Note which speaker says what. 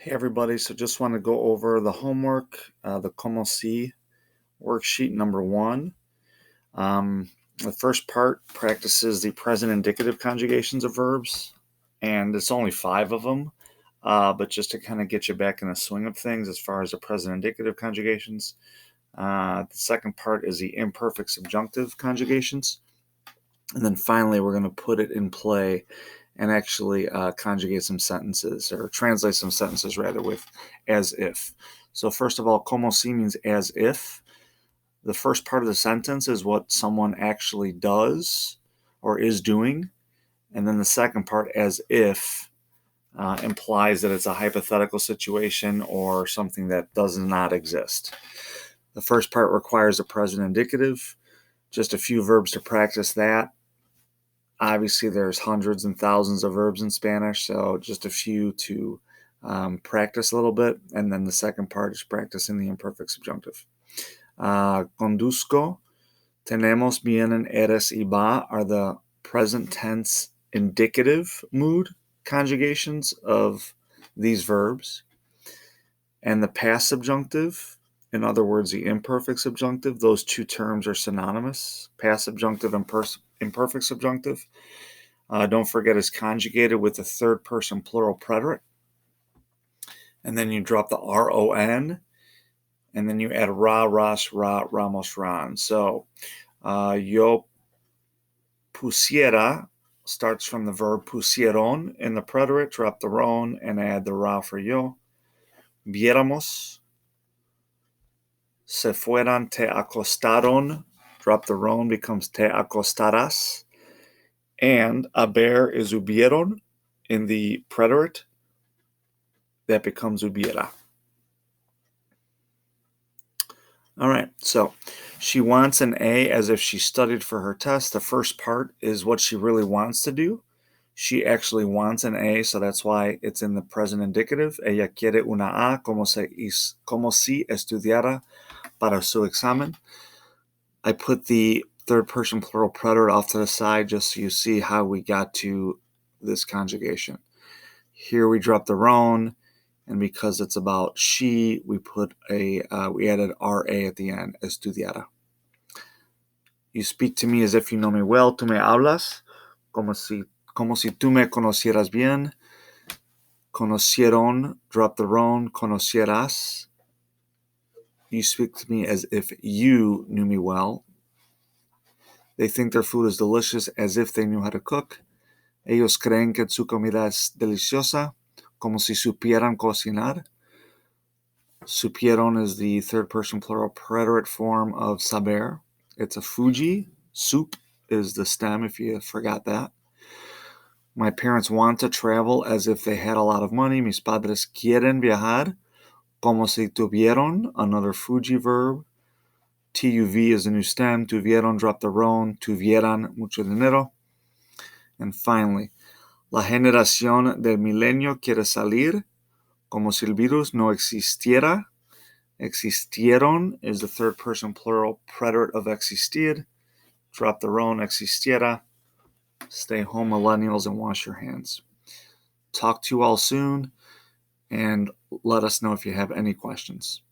Speaker 1: Hey everybody, so just want to go over the homework, the Como Si worksheet number 1. The first part practices the present indicative conjugations of verbs, and it's only 5 of them, but just to kind of get you back in the swing of things as far as the present indicative conjugations. The second part is the imperfect subjunctive conjugations, and then finally we're going to put it in play and actually conjugate some sentences, or translate some sentences rather, with as if. So first of all, como si means as if. The first part of the sentence is what someone actually does or is doing, and then the second part, as if, implies that it's a hypothetical situation or something that does not exist. The first part requires a present indicative, just a few verbs to practice that. Obviously, there's hundreds and thousands of verbs in Spanish, so just a few to practice a little bit. And then the second part is practicing the imperfect subjunctive. Conduzco, tenemos, vienen, eres, y va are the present tense indicative mood conjugations of these verbs. And the past subjunctive, in other words, the imperfect subjunctive, those two terms are synonymous. Past subjunctive and imperfect subjunctive. Don't forget, it's conjugated with the third person plural preterite. And then you drop the R-O-N, and then you add ra, ras, ra, ramos, ran. So yo pusiera starts from the verb pusieron in the preterite, drop the ron, and add the ra for yo. Viéramos, se fueran, te acostaron, drop the ron, becomes te acostarás. And haber is hubieron in the preterite, that becomes hubiera. All right, so she wants an A as if she studied for her test. The first part is what she really wants to do. She actually wants an A, so that's why it's in the present indicative. Ella quiere una A como si estudiara para su examen. I put the third person plural preterite off to the side just so you see how we got to this conjugation. Here we drop the ron, and because it's about she, we added RA at the end, estudiara. You speak to me as if you know me well. Tú me hablas como si tú me conocieras bien. Conocieron, drop the ron, conocieras. You speak to me as if you knew me well. They think their food is delicious as if they knew how to cook. Ellos creen que su comida es deliciosa, como si supieran cocinar. Supieron is the third person plural preterite form of saber. It's a Fuji. Soup is the stem, if you forgot that. My parents want to travel as if they had a lot of money. Mis padres quieren viajar como si tuvieron, another Fuji verb. TUV is a new stem. Tuvieron, drop the ron. Tuvieran, mucho dinero. And finally, la generación del milenio quiere salir como si el virus no existiera. Existieron is the third person plural preterite of existir. Drop the ron, existiera. Stay home, millennials, and wash your hands. Talk to you all soon, and let us know if you have any questions.